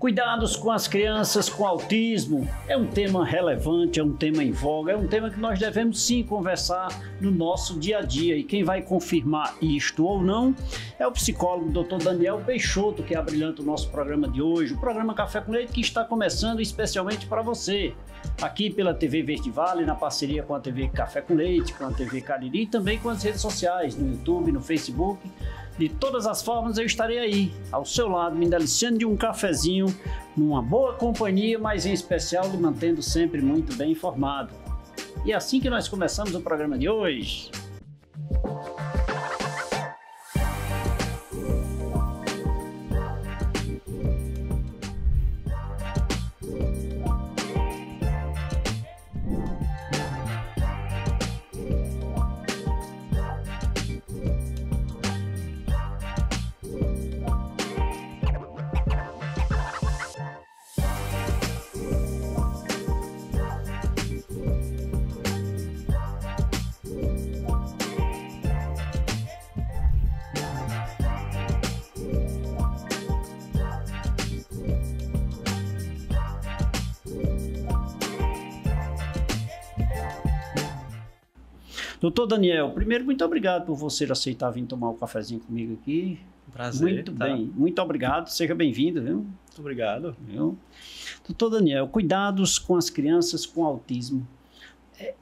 Cuidados com as crianças com autismo é um tema relevante, é um tema em voga, é um tema que nós devemos sim conversar no nosso dia a dia. E quem vai confirmar isto ou não é o psicólogo Dr. Daniel Peixoto, que abrilhanta o nosso programa de hoje, o programa Café com Leite, que está começando especialmente para você, aqui pela TV Verde Vale, na parceria com a TV Café com Leite, com a TV Cariri e também com as redes sociais, no YouTube, no Facebook. De todas as formas, eu estarei aí, ao seu lado, me deliciando de um cafezinho, numa boa companhia, mas em especial lhe mantendo sempre muito bem informado. E é assim que nós começamos o programa de hoje. Doutor Daniel, primeiro, muito obrigado por você aceitar vir tomar um cafezinho comigo aqui. Prazer. Muito bem, muito obrigado, seja bem-vindo, viu? Muito obrigado. Viu? Doutor Daniel, cuidados com as crianças com autismo.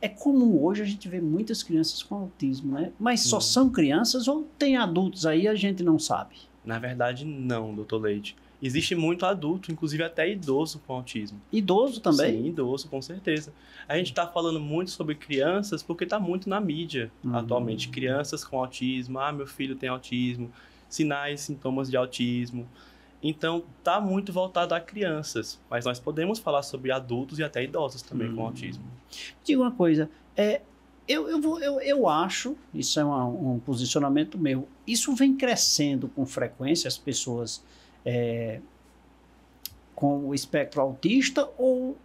É comum hoje a gente ver muitas crianças com autismo, né? Mas só são crianças ou tem adultos aí, a gente não sabe? Na verdade, não, doutor Leite. Existe muito adulto, inclusive até idoso com autismo. Idoso também? Sim, idoso, com certeza. A gente está falando muito sobre crianças porque está muito na mídia atualmente. Crianças com autismo, meu filho tem autismo, sinais, sintomas de autismo. Então, está muito voltado a crianças, mas nós podemos falar sobre adultos e até idosos também com autismo. Diga uma coisa, eu acho, isso é um posicionamento meu, isso vem crescendo com frequência, as pessoas com o espectro autista ou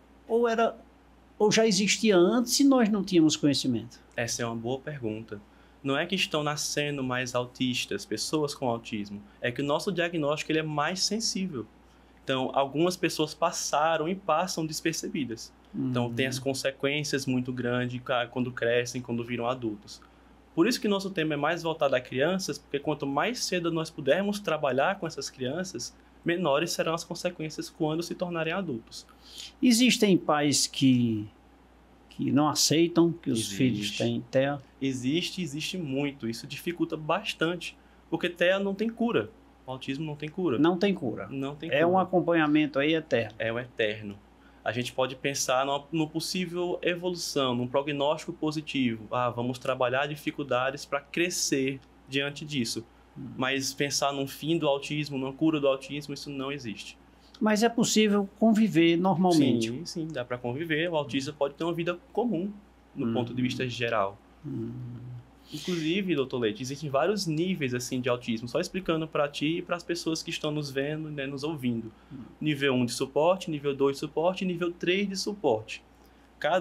já existia antes e nós não tínhamos conhecimento? Essa é uma boa pergunta. Não é que estão nascendo mais autistas, pessoas com autismo, é que o nosso diagnóstico ele é mais sensível. Então, algumas pessoas passaram e passam despercebidas. Então, tem as consequências muito grandes quando crescem, quando viram adultos. Por isso que nosso tema é mais voltado a crianças, porque quanto mais cedo nós pudermos trabalhar com essas crianças, menores serão as consequências quando se tornarem adultos. Existem pais que não aceitam que os filhos têm TEA? Existe muito. Isso dificulta bastante, porque TEA não tem cura. O autismo não tem cura. Não tem cura. Não tem cura. É um acompanhamento aí eterno. É um eterno. A gente pode pensar no possível evolução, num prognóstico positivo. Vamos trabalhar dificuldades para crescer diante disso. Mas pensar num fim do autismo, numa cura do autismo, isso não existe. Mas é possível conviver normalmente? Sim, dá para conviver. O autista pode ter uma vida comum, no ponto de vista geral. Inclusive, doutor Leite, existem vários níveis assim, de autismo. Só explicando para ti e para as pessoas que estão nos vendo, né, nos ouvindo. Nível 1 de suporte, nível 2 de suporte e nível 3 de suporte.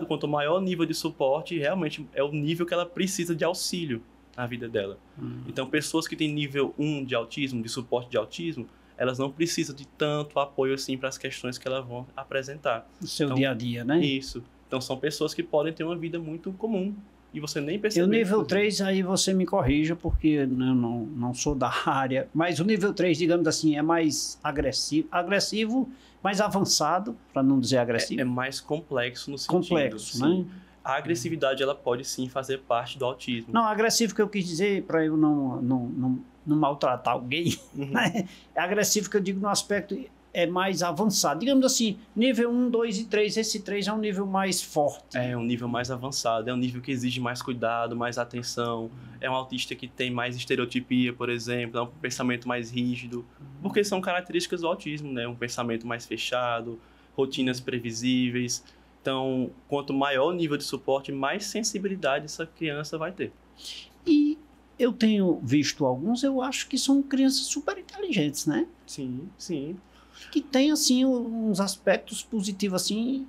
Quanto maior o nível de suporte, realmente é o nível que ela precisa de auxílio na vida dela. Então, pessoas que têm nível 1 de autismo, de suporte de autismo, elas não precisam de tanto apoio assim para as questões que elas vão apresentar. No seu dia a dia, né? Isso. Então, são pessoas que podem ter uma vida muito comum. E você nem percebe. E o nível 3, aí você me corrija, porque eu não sou da área, mas o nível 3, digamos assim, é mais agressivo, mais avançado, para não dizer agressivo. É mais complexo no sentido. Complexo, sim. né? A agressividade, ela pode sim fazer parte do autismo. Não, agressivo que eu quis dizer, para eu não maltratar alguém, né? É agressivo que eu digo no aspecto mais avançado. Digamos assim, nível 1, 2 e 3, esse 3 é um nível mais forte. É um nível mais avançado, é um nível que exige mais cuidado, mais atenção. É um autista que tem mais estereotipia, por exemplo, é um pensamento mais rígido, porque são características do autismo, né? Um pensamento mais fechado, rotinas previsíveis. Então, quanto maior o nível de suporte, mais sensibilidade essa criança vai ter. E eu tenho visto alguns, eu acho que são crianças super inteligentes, né? Sim. Que tem, assim, uns aspectos positivos, assim,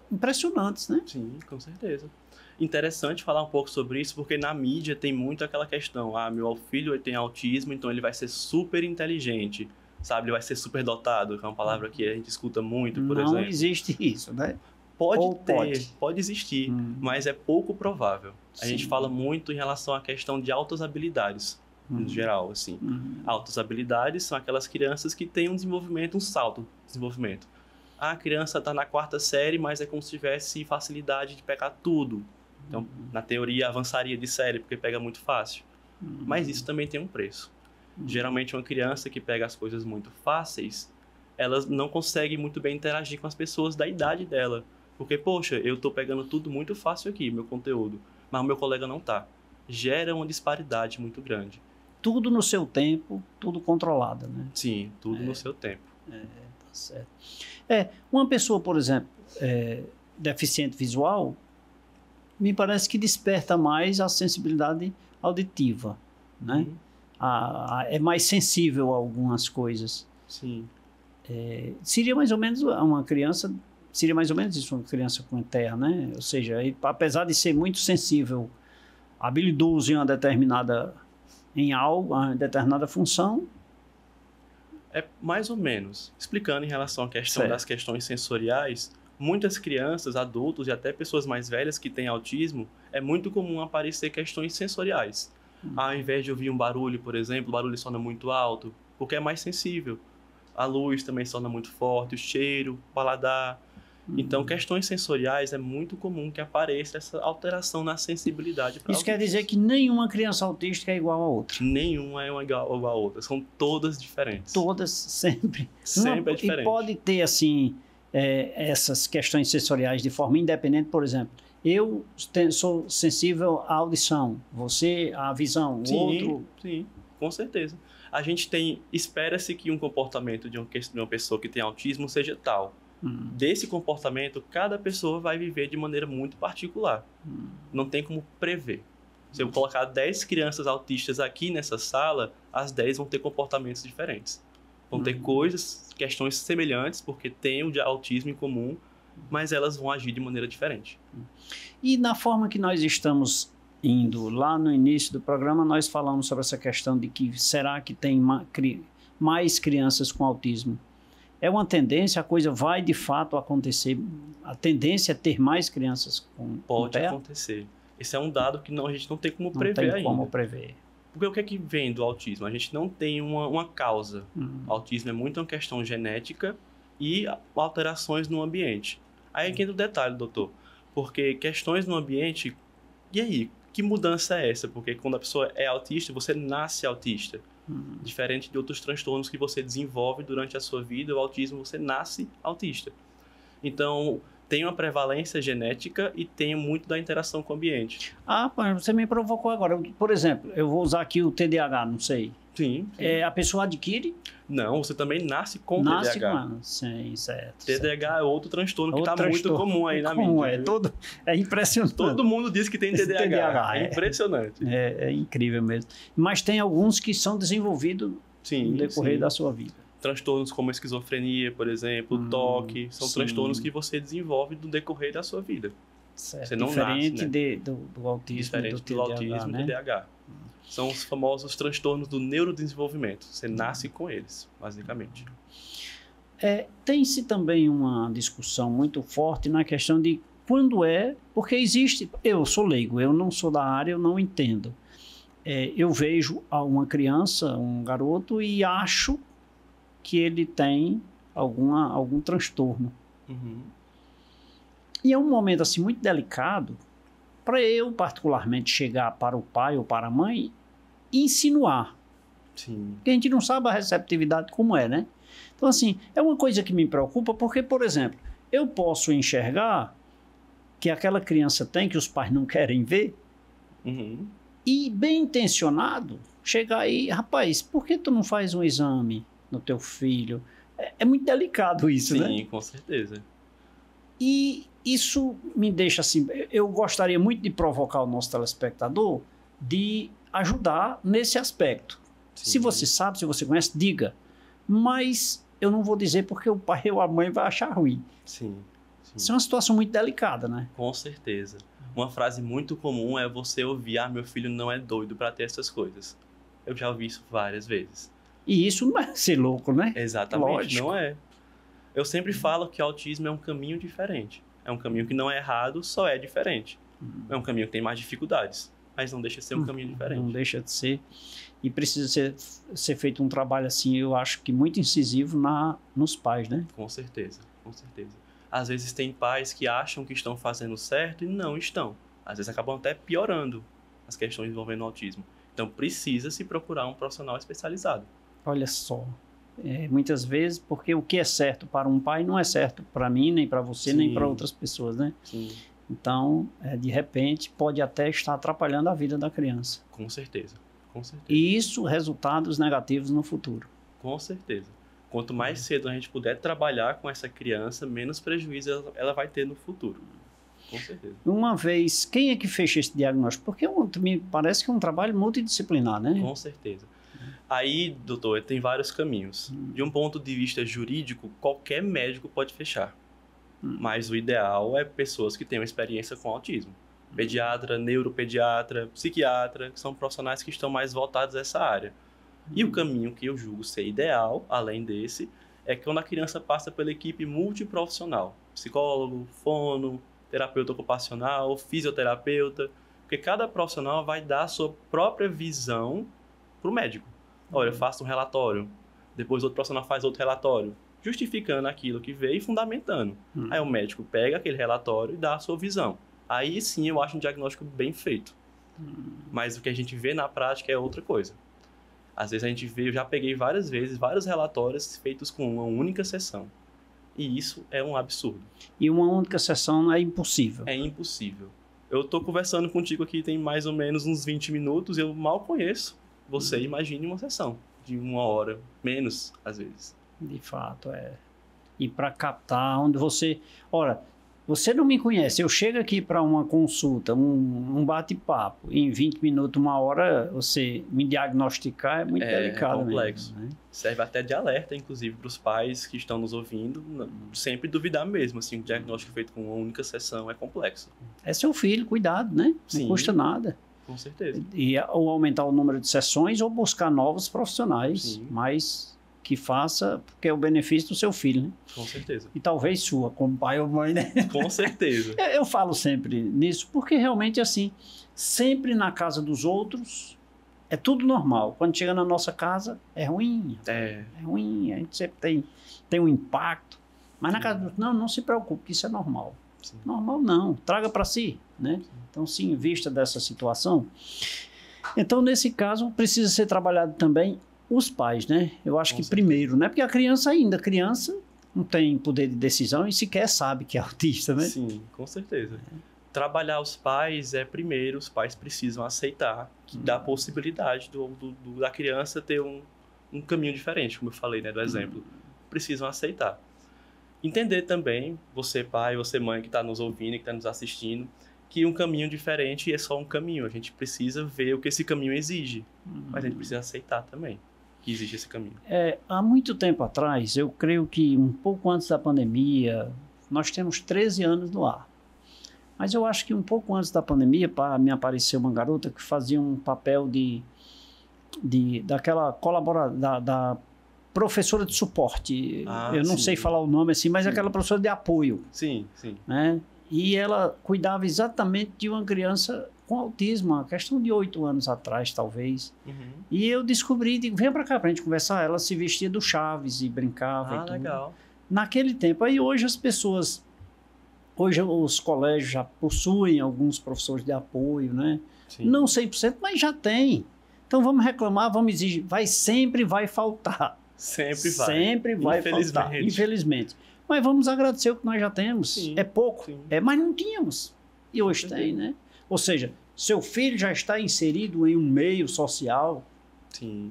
impressionantes, né? Sim, com certeza. Interessante falar um pouco sobre isso, porque na mídia tem muito aquela questão, meu filho tem autismo, então ele vai ser super inteligente. sabe? Ele vai ser superdotado, que é uma palavra que a gente escuta muito, por exemplo. Não existe isso, né? Pode existir, mas é pouco provável. A gente fala muito em relação à questão de altas habilidades, no geral, assim. Altas habilidades são aquelas crianças que têm um salto de desenvolvimento. A criança está na 4ª série, mas é como se tivesse facilidade de pegar tudo. Então, na teoria, avançaria de série, porque pega muito fácil. Mas isso também tem um preço. Geralmente, uma criança que pega as coisas muito fáceis, ela não consegue muito bem interagir com as pessoas da idade dela. Porque, poxa, eu estou pegando tudo muito fácil aqui, meu conteúdo, mas o meu colega não está. Gera uma disparidade muito grande. Tudo no seu tempo, tudo controlado, né? Sim, tudo no seu tempo. Tá certo. Uma pessoa, por exemplo, deficiente visual, me parece que desperta mais a sensibilidade auditiva, né? É mais sensível a algumas coisas. Sim. Seria mais ou menos uma criança... Seria mais ou menos isso, uma criança com TEA, né? Ou seja, ele, apesar de ser muito sensível, habilidoso em uma determinada função... É mais ou menos. Explicando em relação à questão das questões sensoriais, muitas crianças, adultos e até pessoas mais velhas que têm autismo, é muito comum aparecer questões sensoriais. Ao invés de ouvir um barulho, por exemplo, o barulho sona muito alto, porque é mais sensível. A luz também sona muito forte, o cheiro, o paladar... Então, questões sensoriais é muito comum que apareça essa alteração na sensibilidade. Isso quer dizer que nenhuma criança autística é igual a outra? Nenhuma é igual a outra. São todas diferentes. Todas sempre. Sempre é diferente. E pode ter, assim, essas questões sensoriais de forma independente. Por exemplo, eu sou sensível à audição, você à visão, o outro... Sim, com certeza. A gente espera-se que um comportamento de uma pessoa que tem autismo seja tal. Desse comportamento, cada pessoa vai viver de maneira muito particular. Não tem como prever. Se eu colocar 10 crianças autistas aqui nessa sala, as 10 vão ter comportamentos diferentes. Vão ter questões semelhantes, porque têm o de autismo em comum, mas elas vão agir de maneira diferente. E na forma que nós estamos indo, lá no início do programa, nós falamos sobre essa questão de que será que tem mais crianças com autismo? É uma tendência, a coisa vai de fato acontecer, a tendência é ter mais crianças com Pode TEA? acontecer. Esse é um dado que a gente não tem como prever ainda. Não tem como prever. Porque o que é que vem do autismo? A gente não tem uma causa. O autismo é muito uma questão genética e alterações no ambiente. Aí que entra o detalhe, doutor. Porque questões no ambiente... E aí, que mudança é essa? Porque quando a pessoa é autista, você nasce autista. Diferente de outros transtornos que você desenvolve durante a sua vida, o autismo você nasce autista. Então, tem uma prevalência genética e tem muito da interação com o ambiente. Você me provocou agora. Por exemplo, eu vou usar aqui o TDAH, não sei. Sim. A pessoa adquire? Não, você também nasce com TDAH. Sim, certo. TDAH é outro transtorno que está muito comum aí na mídia. É impressionante. Todo mundo diz que tem TDAH. É impressionante. É incrível mesmo. Mas tem alguns que são desenvolvidos no decorrer da sua vida. Transtornos como a esquizofrenia, por exemplo, toque, são transtornos que você desenvolve no decorrer da sua vida. Certo. Você não diferente nasce, do autismo, diferente do autismo, né? TDAH. São os famosos transtornos do neurodesenvolvimento. Você nasce com eles, basicamente. Tem-se também uma discussão muito forte na questão de quando porque existe... Eu sou leigo, eu não sou da área, eu não entendo. Eu vejo uma criança, um garoto, e acho que ele tem algum transtorno. E é um momento assim muito delicado para eu, particularmente, chegar para o pai ou para a mãe e insinuar. Sim. Porque a gente não sabe a receptividade como né? Então, assim, é uma coisa que me preocupa porque, por exemplo, eu posso enxergar que aquela criança tem, que os pais não querem ver, e, bem intencionado, chegar aí, rapaz, por que tu não faz um exame no teu filho? É muito delicado isso, né? Sim, com certeza. E isso me deixa assim... Eu gostaria muito de provocar o nosso telespectador de ajudar nesse aspecto. Sim. Se você sabe, se você conhece, diga. Mas eu não vou dizer porque o pai ou a mãe vai achar ruim. Sim. Isso é uma situação muito delicada, né? Com certeza. Uma frase muito comum é você ouvir: meu filho não é doido para ter essas coisas. Eu já ouvi isso várias vezes. E isso não é ser louco, né? Exatamente, Lógico. não é. Eu sempre falo que o autismo é um caminho diferente. É um caminho que não é errado, só é diferente. É um caminho que tem mais dificuldades, mas não deixa de ser um caminho diferente. Não deixa de ser. E precisa ser feito um trabalho assim, eu acho que muito incisivo nos pais, né? Com certeza, com certeza. Às vezes tem pais que acham que estão fazendo certo e não estão. Às vezes acabam até piorando as questões envolvendo o autismo. Então precisa se procurar um profissional especializado. Olha só, muitas vezes, porque o que é certo para um pai não é certo para mim, nem para você, Sim. nem para outras pessoas, né? Sim. Então, de repente, pode até estar atrapalhando a vida da criança. Com certeza, com certeza. E isso, resultados negativos no futuro. Com certeza. Quanto mais cedo a gente puder trabalhar com essa criança, menos prejuízo ela vai ter no futuro. Com certeza. Uma vez, quem é que fez esse diagnóstico? Porque me parece que é um trabalho multidisciplinar, né? Com certeza. Aí, doutor, tem vários caminhos. De um ponto de vista jurídico, qualquer médico pode fechar. Mas o ideal é pessoas que tenham experiência com autismo. Pediatra, neuropediatra, psiquiatra, que são profissionais que estão mais voltados a essa área. E o caminho que eu julgo ser ideal, além desse, é quando a criança passa pela equipe multiprofissional. Psicólogo, fono, terapeuta ocupacional, fisioterapeuta. Porque cada profissional vai dar a sua própria visão para o médico. Olha, eu faço um relatório, depois outro profissional faz outro relatório, justificando aquilo que veio e fundamentando. Aí o médico pega aquele relatório e dá a sua visão. Aí sim eu acho um diagnóstico bem feito. Mas o que a gente vê na prática é outra coisa. Às vezes a gente vê, eu já peguei várias vezes, vários relatórios feitos com uma única sessão. E isso é um absurdo. E uma única sessão é impossível. É impossível. Eu estou conversando contigo aqui tem mais ou menos uns 20 minutos e eu mal conheço. Você imagine uma sessão de 1 hora, menos às vezes. De fato, é. E para captar onde você... Ora, você não me conhece, eu chego aqui para uma consulta, um bate-papo, em 20 minutos, 1 hora, você me diagnosticar é muito delicado. É complexo. Mesmo, né? Serve até de alerta, inclusive, para os pais que estão nos ouvindo, sempre duvidar mesmo, assim, o diagnóstico feito com uma única sessão é complexo. É seu filho, cuidado, né? Sim. Não custa nada. Com certeza. Ou aumentar o número de sessões ou buscar novos profissionais, Sim. mas que faça, porque é o benefício do seu filho, né? Com certeza. E talvez sua, como pai ou mãe, né? Com certeza. Eu falo sempre nisso, porque realmente, assim, sempre na casa dos outros é tudo normal. Quando chega na nossa casa, é ruim. É ruim, a gente sempre tem um impacto. Mas na casa dos outros, não se preocupe, que isso é normal. Sim. Normal não, traga para si, né? Então, se invista dessa situação. Então, nesse caso, precisa ser trabalhado também os pais, né? Eu acho que primeiro, né? Porque a criança não tem poder de decisão e sequer sabe que é autista, né? Sim, com certeza. Trabalhar os pais primeiro, os pais precisam aceitar que dá a possibilidade da criança ter um caminho diferente, como eu falei, né, do exemplo. Precisam aceitar. Entender também, você pai, você mãe que está nos ouvindo, que está nos assistindo, que um caminho diferente é só um caminho. A gente precisa ver o que esse caminho exige, mas a gente precisa aceitar também que existe esse caminho. Há muito tempo atrás, eu creio que um pouco antes da pandemia, nós temos 13 anos no ar. Mas eu acho que um pouco antes da pandemia, me apareceu uma garota que fazia um papel daquela colaboradora, da professora de suporte. Eu não sei falar o nome assim, mas aquela professora de apoio. Sim, sim. Né? E ela cuidava exatamente de uma criança com autismo, uma questão de 8 anos atrás, talvez. E eu descobri, digo, vem pra cá pra gente conversar. Ela se vestia do Chaves e brincava e tudo. Legal. Naquele tempo. Aí hoje hoje os colégios já possuem alguns professores de apoio, né? Sim. Não 100%, mas já tem. Então vamos reclamar, vamos exigir. Sempre vai faltar. Sempre vai faltar, infelizmente. Mas vamos agradecer o que nós já temos. Sim, é pouco, mas não tínhamos. E hoje tem, né? Ou seja, seu filho já está inserido em um meio social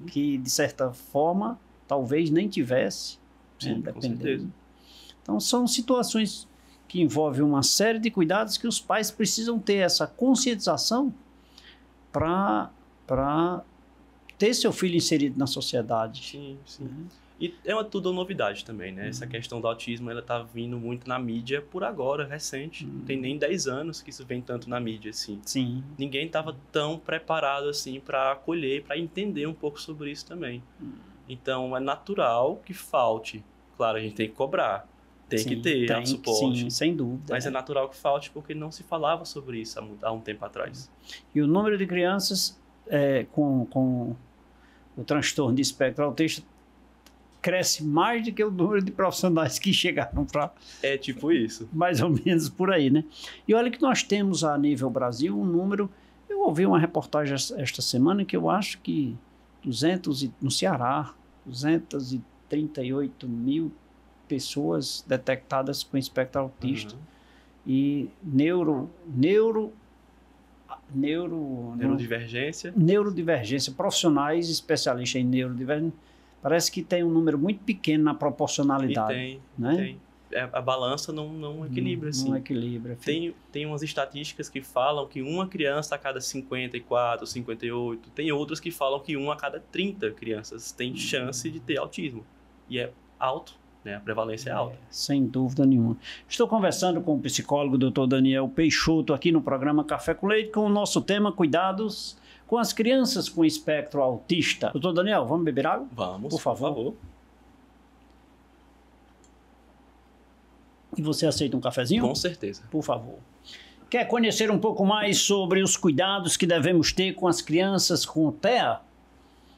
que, de certa forma, talvez nem tivesse. Sim, com certeza. Então, são situações que envolvem uma série de cuidados que os pais precisam ter essa conscientização para ter seu filho inserido na sociedade. Sim, sim. E é tudo novidade também, né? Essa questão do autismo, ela tá vindo muito na mídia por agora, recente. Não tem nem 10 anos que isso vem tanto na mídia, assim. Sim. Ninguém estava tão preparado, assim, para acolher, para entender um pouco sobre isso também. Então, é natural que falte. Claro, a gente tem que cobrar, tem que ter suporte. Sim, sem dúvida. Mas é natural que falte porque não se falava sobre isso há um tempo atrás. E o número de crianças com o transtorno de espectro autista cresce mais do que o número de profissionais que chegaram para... É tipo isso. Mais ou menos por aí, né? E olha que nós temos a nível Brasil um número... Eu ouvi uma reportagem esta semana que eu acho que no Ceará, 238 mil pessoas detectadas com espectro autista. E neurodivergência, profissionais especialistas em neurodivergência, parece que tem um número muito pequeno na proporcionalidade. E né? tem. A balança não equilibra, assim. Não equilibra. Tem umas estatísticas que falam que uma criança a cada 54, 58, tem outras que falam que uma a cada 30 crianças tem chance de ter autismo. E é alto, né? A prevalência é alta. Sem dúvida nenhuma. Estou conversando com o psicólogo Dr. Daniel Peixoto aqui no programa Café com Leite com o nosso tema Cuidados com as crianças com espectro autista. Dr. Daniel, vamos beber água? Vamos, por favor. E você aceita um cafezinho? Com certeza. Por favor. Quer conhecer um pouco mais sobre os cuidados que devemos ter com as crianças com TEA?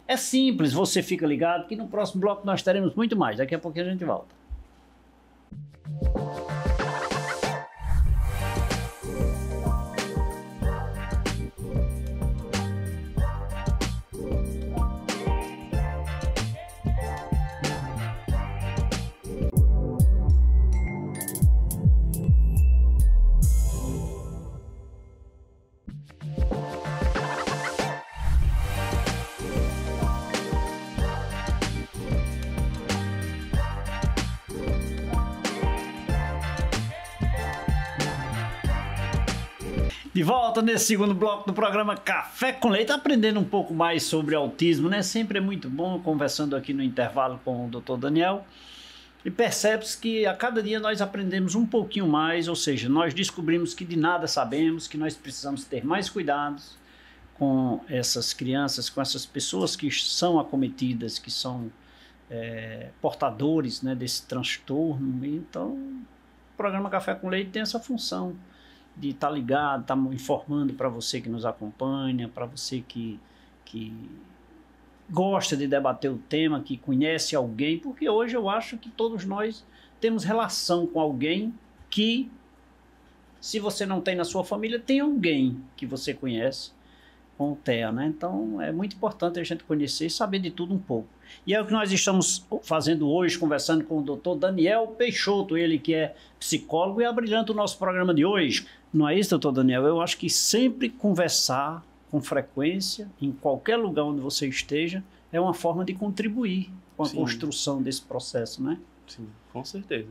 É simples, você fica ligado que no próximo bloco nós teremos muito mais. Daqui a pouquinho a gente volta. De volta nesse segundo bloco do programa Café com Leite, aprendendo um pouco mais sobre autismo, né? Sempre é muito bom conversando aqui no intervalo com o Dr. Daniel. E percebe-se que a cada dia nós aprendemos um pouquinho mais, ou seja, nós descobrimos que de nada sabemos, que nós precisamos ter mais cuidados com essas crianças, com essas pessoas que são acometidas, que são portadores, né, desse transtorno. Então, o programa Café com Leite tem essa função de estar ligado, estar informando para você que nos acompanha, para você que gosta de debater o tema, que conhece alguém, porque hoje eu acho que todos nós temos relação com alguém que, se você não tem na sua família, tem alguém que você conhece com o TEA, né? Então é muito importante a gente conhecer e saber de tudo um pouco. E é o que nós estamos fazendo hoje, conversando com o Dr. Daniel Peixoto, ele que é psicólogo e abrilhanta o nosso programa de hoje. Não é isso, doutor Daniel? Eu acho que sempre conversar com frequência, em qualquer lugar onde você esteja, é uma forma de contribuir com a construção desse processo, né? Sim, com certeza.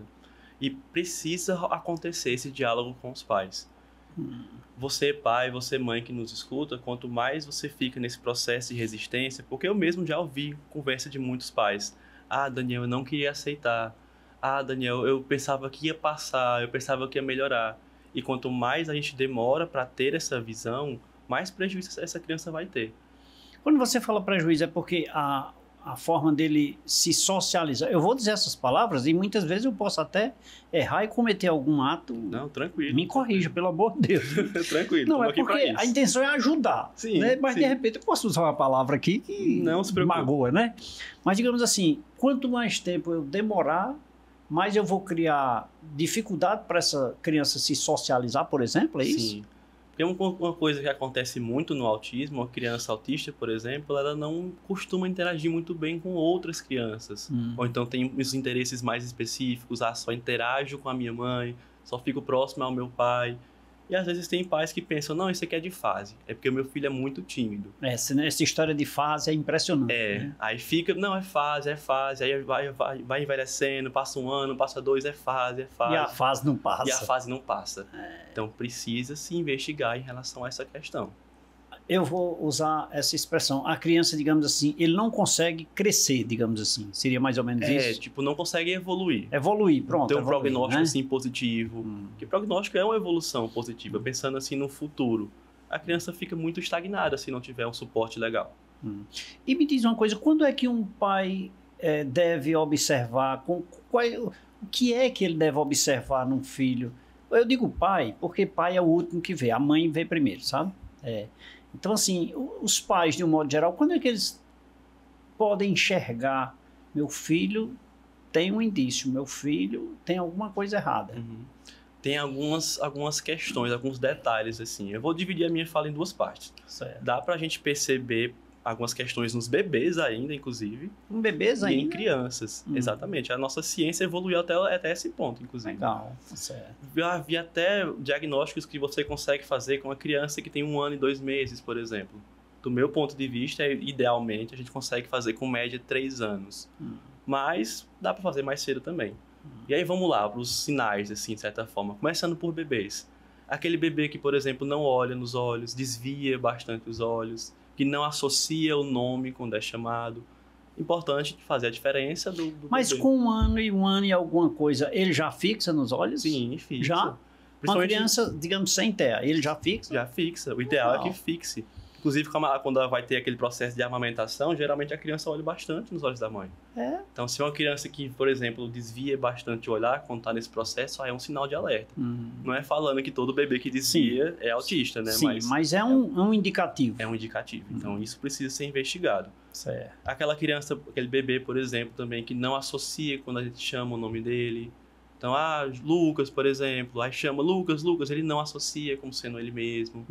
E precisa acontecer esse diálogo com os pais. Você, pai, você, mãe que nos escuta, quanto mais você fica nesse processo de resistência, porque eu mesmo já ouvi conversa de muitos pais. Ah, Daniel, eu não queria aceitar. Ah, Daniel, eu pensava que ia passar, eu pensava que ia melhorar. E quanto mais a gente demora para ter essa visão, mais prejuízo essa criança vai ter. Quando você fala prejuízo, é porque a forma dele se socializar... Eu vou dizer essas palavras e muitas vezes eu posso até errar e cometer algum ato... Não, tranquilo. Me corrija, pelo amor de Deus. Tranquilo. Não, é porque a intenção é ajudar. Sim, né? Mas sim. De repente eu posso usar uma palavra aqui que não se preocupe. Magoa, né? Mas digamos assim, quanto mais tempo eu demorar, mais eu vou criar dificuldade para essa criança se socializar, por exemplo, é isso? Sim. Tem uma coisa que acontece muito no autismo, uma criança autista, por exemplo, ela não costuma interagir muito bem com outras crianças. Ou então tem os interesses mais específicos, só interajo com a minha mãe, só fico próximo ao meu pai. E às vezes tem pais que pensam, não, isso aqui é de fase, é porque o meu filho é muito tímido. Essa história de fase é impressionante. Né? Aí fica, não, é fase, aí vai envelhecendo, passa um ano, passa dois, é fase. E a fase não passa. E a fase não passa. Então precisa se investigar em relação a essa questão. Eu vou usar essa expressão. A criança, digamos assim, ele não consegue crescer, digamos assim. Seria mais ou menos isso? Tipo, não consegue evoluir. Evoluir, pronto. Ter um prognóstico, né? assim, positivo. Porque prognóstico é uma evolução positiva. Pensando assim no futuro, a criança fica muito estagnada se não tiver um suporte legal. E me diz uma coisa, quando é que um pai deve observar, o que é que ele deve observar num filho? Eu digo pai, porque pai é o último que vê, a mãe vê primeiro, sabe? Então, assim, os pais, de um modo geral, quando é que eles podem enxergar, meu filho tem um indício, meu filho tem alguma coisa errada? Tem algumas questões, alguns detalhes, assim. Eu vou dividir a minha fala em duas partes. Certo. Dá pra gente perceber algumas questões nos bebês ainda, inclusive. Em bebês ainda? E em crianças, exatamente. A nossa ciência evoluiu até esse ponto, inclusive. Legal, certo. Havia até diagnósticos que você consegue fazer com uma criança que tem 1 ano e 2 meses, por exemplo. Do meu ponto de vista, idealmente, a gente consegue fazer com média 3 anos. Mas dá para fazer mais cedo também. E aí vamos lá, para os sinais, assim, de certa forma. Começando por bebês. Aquele bebê que, por exemplo, não olha nos olhos, desvia bastante os olhos, que não associa o nome quando é chamado. Importante fazer a diferença do Mas bebê. com 1 ano e alguma coisa, ele já fixa nos olhos? Sim, fixa. Já? Uma criança, digamos, sem TEA, ele já fixa? Já fixa. O ideal é que fixe. Inclusive, quando ela vai ter aquele processo de amamentação, geralmente a criança olha bastante nos olhos da mãe. Então, se é uma criança que, por exemplo, desvia bastante o olhar quando está nesse processo, aí é um sinal de alerta. Não é falando que todo bebê que desvia é autista, né? Sim, mas é um indicativo. É um indicativo. Então, isso precisa ser investigado. Certo. Aquela criança, aquele bebê, por exemplo, também, que não associa quando a gente chama o nome dele. Então, Lucas, por exemplo, aí chama Lucas, ele não associa como sendo ele mesmo.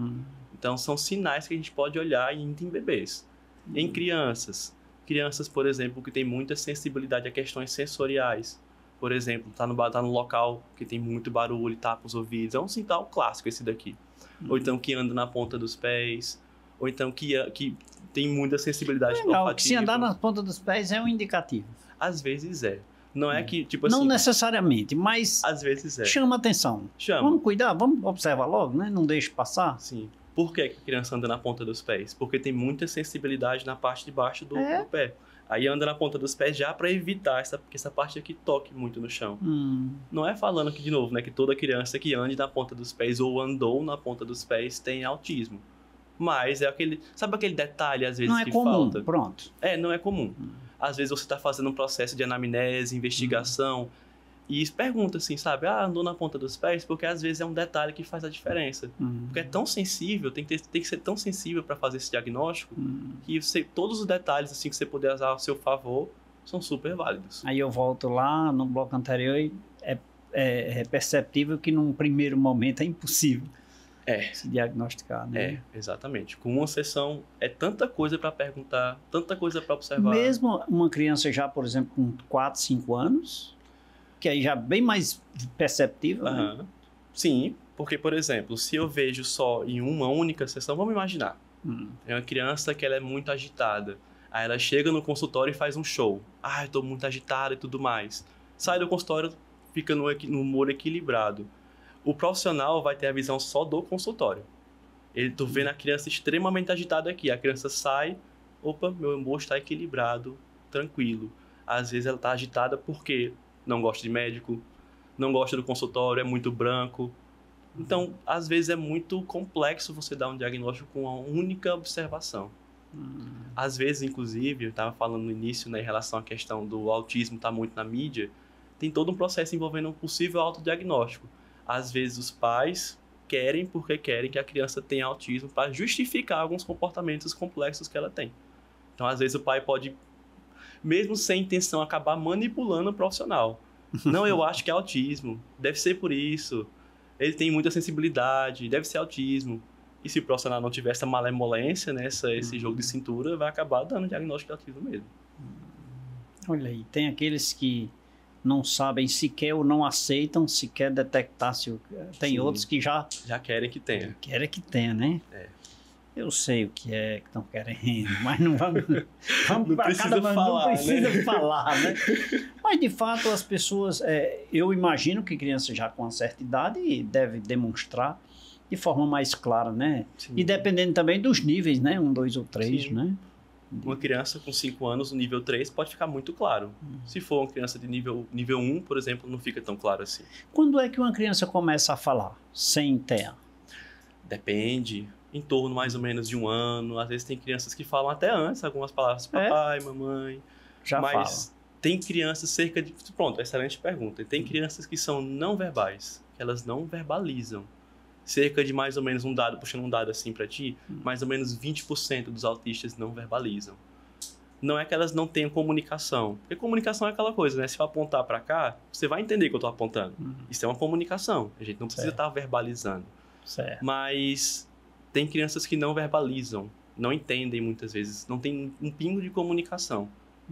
Então, são sinais que a gente pode olhar em bebês. Em crianças, por exemplo, que têm muita sensibilidade a questões sensoriais. Por exemplo, tá no local que tem muito barulho, tapa os ouvidos. É um sinal clássico esse daqui. Ou então que anda na ponta dos pés. Ou então que tem muita sensibilidade olfativa. Se andar na ponta dos pés é um indicativo. Às vezes é. Não é que, tipo assim... Não necessariamente, mas... Às vezes é. Chama atenção. Vamos cuidar, vamos observar logo, né? Não deixe passar. Sim. Por que a criança anda na ponta dos pés? Porque tem muita sensibilidade na parte de baixo do pé. Aí anda na ponta dos pés já para evitar que essa parte aqui toque muito no chão. Não é falando que, de novo, né, que toda criança que ande na ponta dos pés ou andou na ponta dos pés tem autismo. Mas é aquele... Sabe aquele detalhe, às vezes, que falta? Não é comum, pronto. Não é comum. Às vezes você está fazendo um processo de anamnese, investigação... E pergunta assim, sabe? Andou na ponta dos pés? Porque às vezes é um detalhe que faz a diferença. Porque é tão sensível, tem que ser tão sensível para fazer esse diagnóstico, que todos os detalhes assim, que você puder usar ao seu favor são super válidos. Aí eu volto lá no bloco anterior e é perceptível que num primeiro momento é impossível se diagnosticar, né? Exatamente. Com uma sessão é tanta coisa para perguntar, tanta coisa para observar. Mesmo uma criança já, por exemplo, com 4, 5 anos... que aí já é bem mais perceptível, né? Sim, porque, por exemplo, se eu vejo só em uma única sessão, vamos imaginar, é uma criança que ela é muito agitada, aí ela chega no consultório e faz um show, eu tô muito agitada e tudo mais, sai do consultório, fica no humor equilibrado, o profissional vai ter a visão só do consultório, tô vendo a criança extremamente agitada aqui, a criança sai, meu humor está equilibrado, tranquilo, às vezes ela está agitada porque não gosta de médico, não gosta do consultório, é muito branco. Então, às vezes é muito complexo você dar um diagnóstico com uma única observação. Às vezes, inclusive, eu estava falando no início, né, em relação à questão do autismo estar muito na mídia, tem todo um processo envolvendo um possível autodiagnóstico. Às vezes os pais porque querem que a criança tenha autismo para justificar alguns comportamentos complexos que ela tem. Então, às vezes o pai pode... mesmo sem intenção, acabar manipulando o profissional. Não, eu acho que é autismo, deve ser por isso, ele tem muita sensibilidade, deve ser autismo. E se o profissional não tiver essa malemolência, né, esse jogo de cintura, vai acabar dando diagnóstico de autismo mesmo. Olha aí, tem aqueles que não sabem sequer ou não aceitam sequer detectar se... Tem outros que já querem que tenha. Querem que tenha, né? Eu sei o que é que estão querendo, mas não vamos não precisa falar, não precisa falar, né? Mas, de fato, as pessoas... eu imagino que criança já com uma certa idade deve demonstrar de forma mais clara, né? Sim. E dependendo também dos níveis, né? 1, 2 ou 3, né? Uma criança com 5 anos, no nível 3, pode ficar muito claro. Se for uma criança de nível 1, por exemplo, não fica tão claro assim. Quando é que uma criança começa a falar sem TEA? Depende. em torno mais ou menos de 1 ano. Às vezes tem crianças que falam até antes algumas palavras, papai, mamãe. Já mas fala. tem crianças cerca de... Pronto, excelente pergunta. Tem crianças que são não verbais, que elas não verbalizam. Cerca de mais ou menos um dado, puxando um dado assim pra ti, mais ou menos 20% dos autistas não verbalizam. Não é que elas não tenham comunicação. Porque comunicação é aquela coisa, né? Se eu apontar pra cá, você vai entender que eu tô apontando. Isso é uma comunicação. A gente não precisa estar verbalizando. Certo. Mas tem crianças que não verbalizam, não entendem muitas vezes, não tem um pingo de comunicação.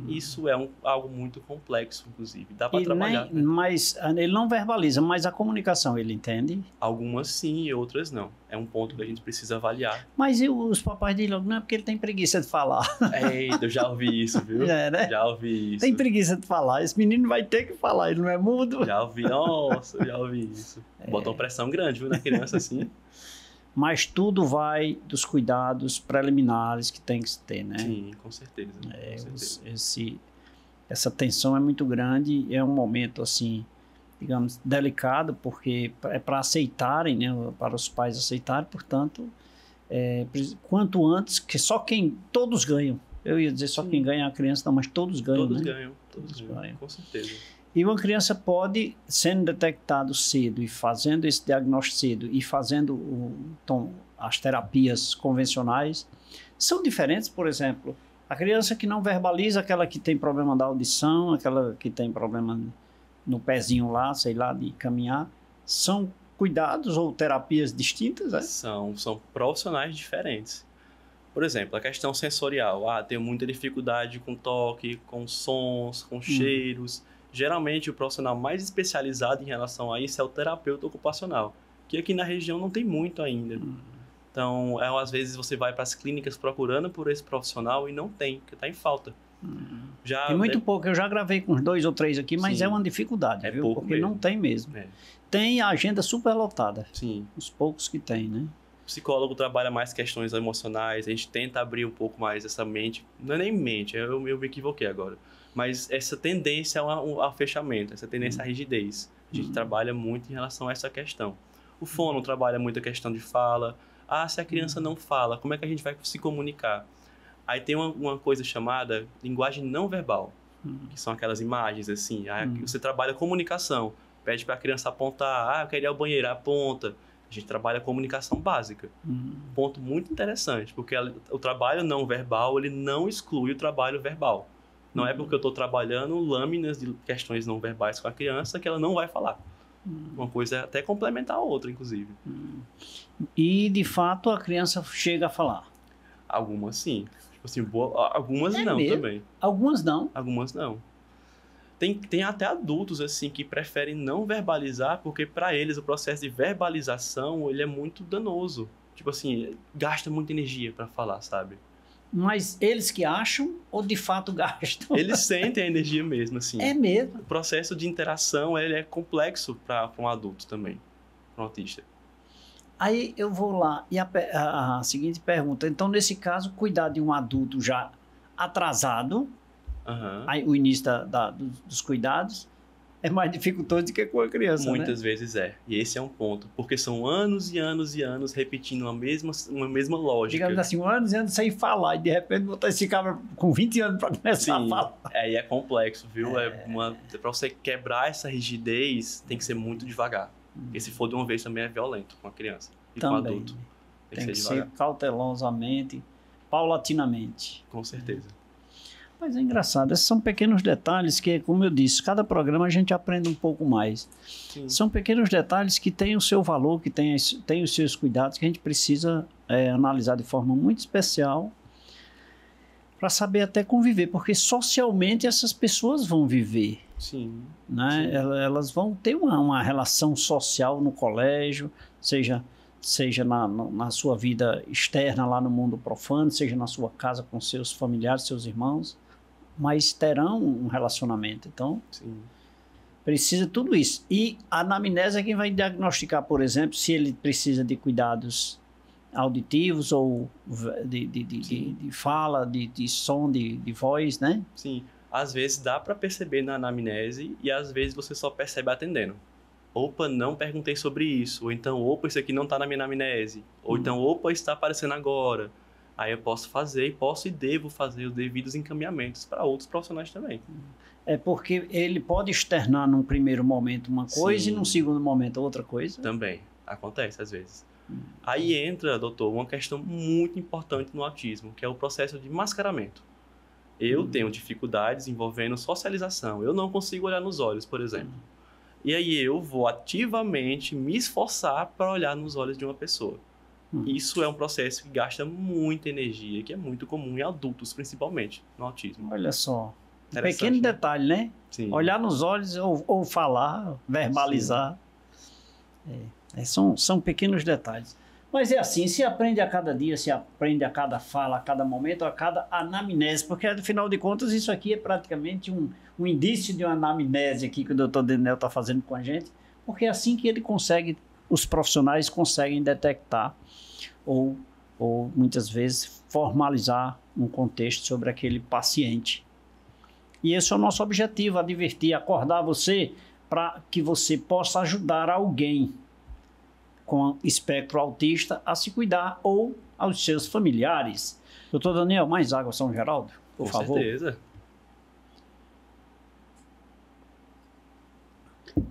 Isso é algo muito complexo, inclusive. Dá para trabalhar. Mas ele não verbaliza, mas a comunicação ele entende? Algumas sim e outras não. É um ponto que a gente precisa avaliar. Mas e os papais dizem logo, não é porque ele tem preguiça de falar. Eita, eu já ouvi isso, viu? Né? Já ouvi isso. Tem preguiça de falar. Esse menino vai ter que falar, ele não é mudo. Já ouvi, nossa, já ouvi isso. Botou uma pressão grande, viu, na criança assim. Mas tudo vai dos cuidados preliminares que tem que se ter, né? Sim, com certeza. Com certeza. Essa tensão é muito grande, é um momento, assim, digamos, delicado, porque é para aceitarem, né? Para os pais aceitarem, portanto, quanto antes, que só quem... Todos ganham. Eu ia dizer só quem ganha é a criança, não, mas todos ganham, Todos né? ganham, todos ganham, com certeza. E uma criança pode, sendo detectado cedo e fazendo esse diagnóstico cedo e fazendo as terapias convencionais, são diferentes, por exemplo, a criança que não verbaliza, aquela que tem problema da audição, aquela que tem problema no pezinho lá, sei lá, de caminhar, são cuidados ou terapias distintas, é? São profissionais diferentes. Por exemplo, a questão sensorial. Tenho muita dificuldade com toque, com sons, com cheiros. Geralmente, o profissional mais especializado em relação a isso é o terapeuta ocupacional, que aqui na região não tem muito ainda. Então, às vezes você vai para as clínicas procurando por esse profissional e não tem, porque está em falta. Tem muito pouco, eu já gravei com uns 2 ou 3 aqui, mas é uma dificuldade, viu? Pouco porque mesmo. não tem mesmo. Tem a agenda super lotada. Sim. Os poucos que tem, né? O psicólogo trabalha mais questões emocionais, a gente tenta abrir um pouco mais essa mente, não é nem mente, eu me equivoquei agora, mas essa tendência ao fechamento, essa tendência à rigidez. A gente trabalha muito em relação a essa questão. O fono trabalha muito a questão de fala. Se a criança não fala, como é que a gente vai se comunicar? Aí tem uma coisa chamada linguagem não verbal, que são aquelas imagens assim. Você trabalha comunicação, pede para a criança apontar, eu quero ir ao banheiro, aponta. A gente trabalha comunicação básica. Ponto muito interessante, porque o trabalho não verbal, ele não exclui o trabalho verbal. Não é porque eu estou trabalhando lâminas de questões não verbais com a criança que ela não vai falar. Uma coisa é até complementar a outra, inclusive. E, de fato, a criança chega a falar? Algumas sim. Tipo assim, algumas não mesmo? também. Algumas não? Algumas não. Tem até adultos assim que preferem não verbalizar, porque para eles o processo de verbalização ele é muito danoso. Tipo assim, gasta muita energia para falar, sabe? Mas eles que acham ou de fato gastam? Eles sentem a energia mesmo, assim. É mesmo? O processo de interação ele é complexo para um adulto também, para um autista. Aí eu vou lá e a seguinte pergunta. Então, nesse caso, cuidar de um adulto já atrasado, aí, o início dos cuidados, é mais dificultoso do que com a criança, Muitas vezes é. E esse é um ponto. Porque são anos e anos e anos repetindo uma mesma lógica. Digamos assim, anos e anos sem falar. E de repente botar esse cara com 20 anos para começar a falar. E é complexo, viu? Para você quebrar essa rigidez, tem que ser muito devagar. Porque se for de uma vez também é violento com a criança. E com o adulto. Tem que ser cautelosamente, paulatinamente. Com certeza. Mas é engraçado, esses são pequenos detalhes que, como eu disse, cada programa a gente aprende um pouco mais. Sim. São pequenos detalhes que têm o seu valor, que têm os seus cuidados, que a gente precisa analisar de forma muito especial para saber até conviver, porque socialmente essas pessoas vão viver. Sim. Né? Sim. Elas vão ter uma relação social no colégio, seja na sua vida externa lá no mundo profano, seja na sua casa com seus familiares, seus irmãos, mas terão um relacionamento. Então, precisa tudo isso. E a anamnese é quem vai diagnosticar, por exemplo, se ele precisa de cuidados auditivos ou de fala, de som, de voz, né? Sim. Às vezes dá para perceber na anamnese e às vezes você só percebe atendendo. opa, não perguntei sobre isso, ou então, opa, isso aqui não está na minha anamnese, ou então, opa, está aparecendo agora. Aí eu posso fazer, posso e devo fazer os devidos encaminhamentos para outros profissionais também. É porque ele pode externar num primeiro momento uma coisa Sim. e num segundo momento outra coisa. Também, acontece às vezes. Aí entra, doutor, uma questão muito importante no autismo, que é o processo de mascaramento. Eu tenho dificuldades envolvendo socialização, eu não consigo olhar nos olhos, por exemplo. E aí eu vou ativamente me esforçar para olhar nos olhos de uma pessoa. Isso é um processo que gasta muita energia, que é muito comum em adultos, principalmente, no autismo. Olha só. Um pequeno detalhe, né? Sim. Olhar nos olhos ou falar, verbalizar. São pequenos detalhes. Mas é assim, se aprende a cada dia, se aprende a cada fala, a cada momento, a cada anamnese, porque afinal de contas isso aqui é praticamente um indício de uma anamnese aqui que o Dr. Daniel está fazendo com a gente, porque é assim que ele consegue, os profissionais conseguem detectar ou muitas vezes formalizar um contexto sobre aquele paciente. E esse é o nosso objetivo, advertir, acordar você para que você possa ajudar alguém com espectro autista a se cuidar ou aos seus familiares. Doutor Daniel, mais água São Geraldo, por favor. Com certeza.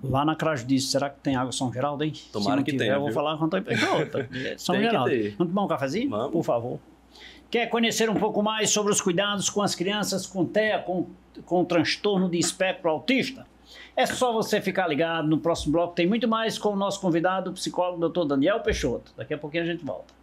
Lá na Crajudice, será que tem água São Geraldo, hein? Tomara que tenha, eu vou falar quando eu pegar outra. São Geraldo. Vamos tomar um cafezinho? Vamos. Por favor. Quer conhecer um pouco mais sobre os cuidados com as crianças com TEA, com transtorno de espectro autista? É só você ficar ligado. No próximo bloco tem muito mais com o nosso convidado, o psicólogo Dr. Daniel Peixoto. Daqui a pouquinho a gente volta.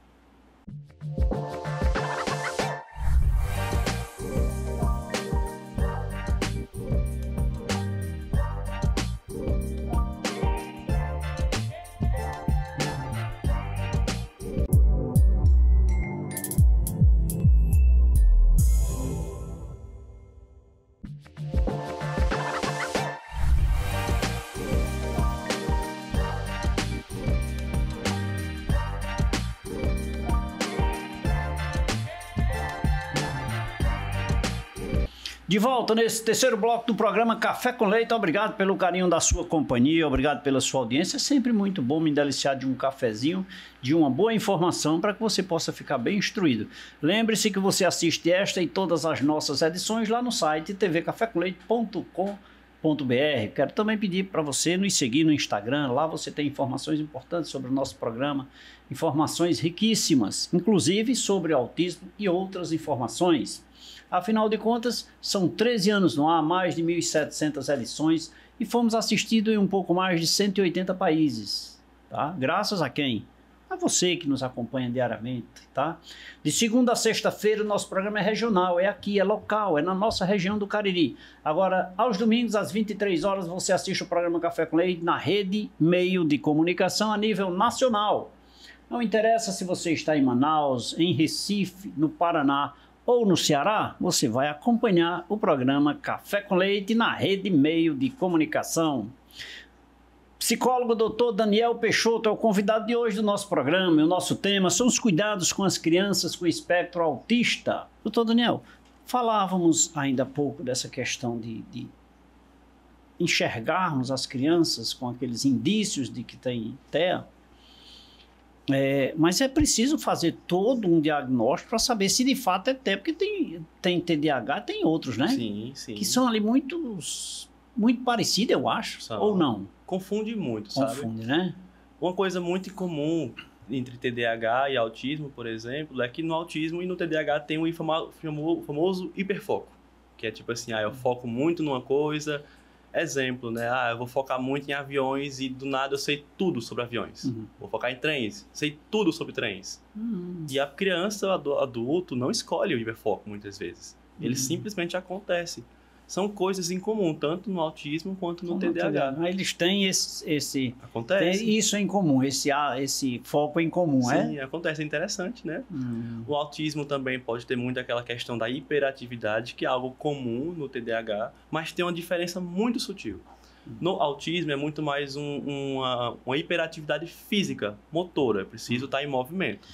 De volta nesse terceiro bloco do programa Café com Leite. Obrigado pelo carinho da sua companhia, obrigado pela sua audiência. É sempre muito bom me deliciar de um cafezinho, de uma boa informação para que você possa ficar bem instruído. Lembre-se que você assiste esta e todas as nossas edições lá no site tvcafecomleite.com.br. Quero também pedir para você nos seguir no Instagram. Lá você tem informações importantes sobre o nosso programa, informações riquíssimas, inclusive sobre autismo e outras informações. Afinal de contas, são 13 anos no ar, mais de 1.700 edições e fomos assistidos em um pouco mais de 180 países. Tá? Graças a quem? A você que nos acompanha diariamente. Tá? De segunda a sexta-feira, o nosso programa é regional, é aqui, é local, é na nossa região do Cariri. Agora, aos domingos, às 23 horas, você assiste o programa Café com Leite na rede Meio de Comunicação a nível nacional. Não interessa se você está em Manaus, em Recife, no Paraná, ou no Ceará, você vai acompanhar o programa Café com Leite na rede Meio de Comunicação. Psicólogo Dr. Daniel Peixoto é o convidado de hoje do nosso programa. E o nosso tema são os cuidados com as crianças com espectro autista. Dr. Daniel, falávamos ainda há pouco dessa questão de enxergarmos as crianças com aqueles indícios de que tem TEA. Mas é preciso fazer todo um diagnóstico para saber se de fato é TEA, porque tem TDAH, tem outros, né? Sim, sim. Que são ali muito parecidos, eu acho, São. ou não? Confunde muito, sabe? Confunde, né? Uma coisa muito comum entre TDAH e autismo, por exemplo, é que no autismo e no TDAH tem o famoso hiperfoco, que é tipo assim, eu foco muito numa coisa. Exemplo, né? Eu vou focar muito em aviões e do nada eu sei tudo sobre aviões. Vou focar em trens, sei tudo sobre trens. E a criança, o adulto, não escolhe o hiperfoco muitas vezes. Ele simplesmente acontece. São coisas em comum, tanto no autismo quanto no TDAH. Eles têm esse... Acontece. Tem isso em comum, esse foco em comum, Sim, acontece. É interessante, né? O autismo também pode ter muito aquela questão da hiperatividade, que é algo comum no TDAH, mas tem uma diferença muito sutil. No autismo é muito mais uma hiperatividade física, motora, é preciso estar em movimento.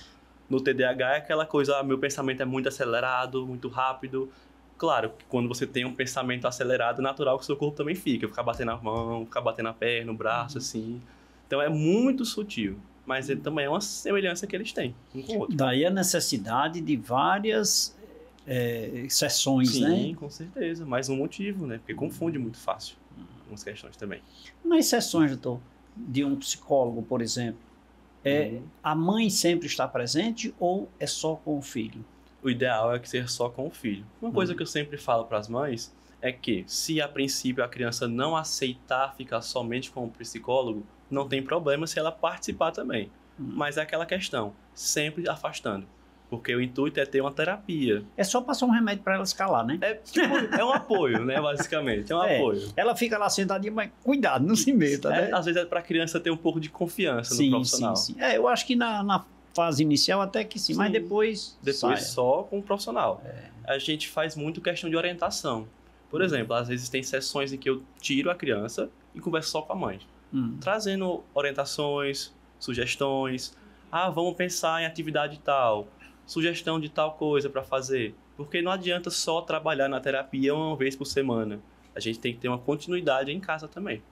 No TDAH é aquela coisa, meu pensamento é muito acelerado, muito rápido, Claro, que quando você tem um pensamento acelerado, é natural que o seu corpo também ficar batendo a mão, ficar batendo a perna, o braço, assim. Então é muito sutil, mas ele também é uma semelhança que eles têm um com o outro. Daí a necessidade de várias sessões, Sim, né? Sim, com certeza. Mais um motivo, né? Porque confunde muito fácil algumas questões também. Nas sessões, doutor, de um psicólogo, por exemplo, a mãe sempre está presente ou é só com o filho? O ideal é que seja só com o filho. Uma coisa que eu sempre falo para as mães é que, se a princípio a criança não aceitar ficar somente com o psicólogo, não tem problema se ela participar também. Mas é aquela questão, sempre afastando. Porque o intuito é ter uma terapia. É só passar um remédio para ela escalar, né? É um apoio, né? Basicamente, é um apoio. Ela fica lá sentadinha, mas cuidado, não se meta, né? Às vezes é para a criança ter um pouco de confiança no profissional. Sim. Eu acho que na fase inicial até que sim, mas depois só com o profissional. A gente faz muito questão de orientação. Por exemplo, às vezes tem sessões em que eu tiro a criança e converso só com a mãe. Trazendo orientações, sugestões. Vamos pensar em atividade tal. Sugestão de tal coisa para fazer. Porque não adianta só trabalhar na terapia uma vez por semana. A gente tem que ter uma continuidade em casa também.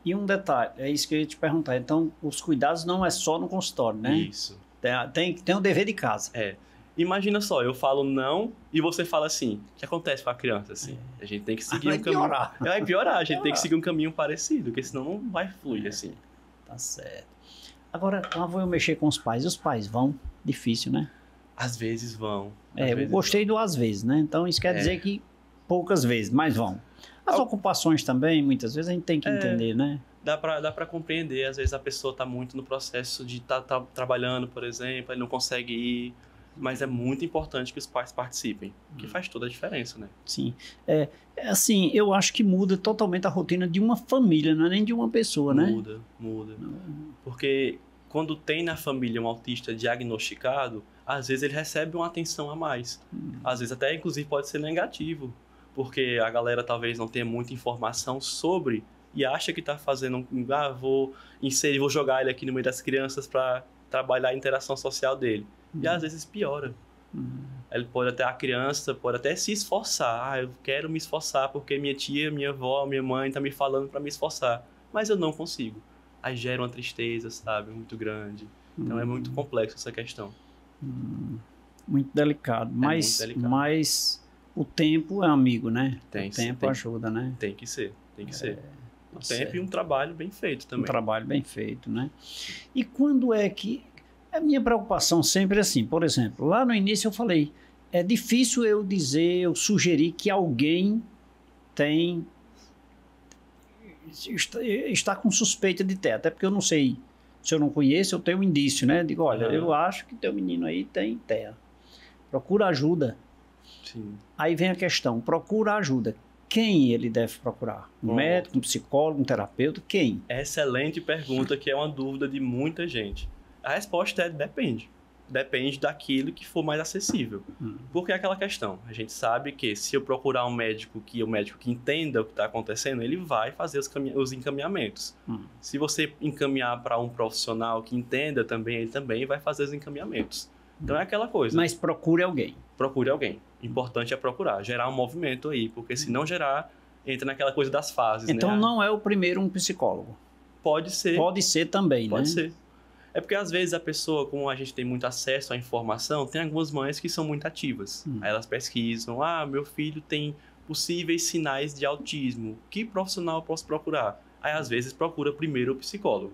E um detalhe, é isso que eu ia te perguntar. Então, os cuidados não é só no consultório, né? Isso. Tem um dever de casa. Imagina só, eu falo não e você fala assim. O que acontece com a criança? Assim? A gente tem que seguir um caminho. Vai piorar. A gente tem que seguir um caminho parecido, porque senão não vai fluir assim. Tá certo. Agora, lá vou eu mexer com os pais. E os pais vão? Difícil, né? Às vezes vão. Eu gostei do às vezes, né? Então, isso quer dizer que poucas vezes, mas vão. As ocupações também, muitas vezes, a gente tem que entender, né? Dá pra compreender. Às vezes a pessoa tá muito no processo de tá trabalhando, por exemplo, ele não consegue ir. Mas é muito importante que os pais participem, que faz toda a diferença, né? Sim. Assim, eu acho que muda totalmente a rotina de uma família, não é nem de uma pessoa, né? Muda. Porque quando tem na família um autista diagnosticado, às vezes ele recebe uma atenção a mais. Às vezes até, inclusive, pode ser negativo. Porque a galera talvez não tenha muita informação sobre e acha que está fazendo vou jogar ele aqui no meio das crianças para trabalhar a interação social dele. E às vezes piora. Ele pode até, a criança pode até se esforçar. Eu quero me esforçar porque minha tia, minha avó, minha mãe está me falando para me esforçar. Mas eu não consigo. Aí gera uma tristeza, sabe? Muito grande. Então é muito complexo essa questão. Muito delicado. Mas o tempo é amigo, né? O tempo ajuda, né? Tem que ser. O tempo e um trabalho bem feito também. Um trabalho bem feito, né? E quando é que... A minha preocupação sempre é assim, por exemplo, lá no início eu falei, é difícil eu sugerir que alguém está com suspeita de ter, até porque eu não sei, se eu não conheço, eu tenho um indício, né? Digo, olha, eu acho que teu menino aí tem TEA. Procura ajuda. Sim. Aí vem a questão, procura ajuda. Quem ele deve procurar? Um médico, um psicólogo, um terapeuta? Quem? Excelente pergunta, que é uma dúvida de muita gente. A resposta é depende. Depende daquilo que for mais acessível. Porque é aquela questão. A gente sabe que se eu procurar um médico que entenda o que está acontecendo, ele vai fazer os encaminhamentos. Se você encaminhar para um profissional que entenda também, ele também vai fazer os encaminhamentos. Então é aquela coisa. Mas procure alguém. Procure alguém. Importante é procurar. Gerar um movimento aí. Porque se não gerar, entra naquela coisa das fases. Então não é o primeiro um psicólogo. Pode ser. Pode ser também, Pode né? ser. É porque às vezes a pessoa, como a gente tem muito acesso à informação, tem algumas mães que são muito ativas. Aí elas pesquisam, meu filho tem possíveis sinais de autismo. Que profissional eu posso procurar? Aí às vezes procura primeiro o psicólogo.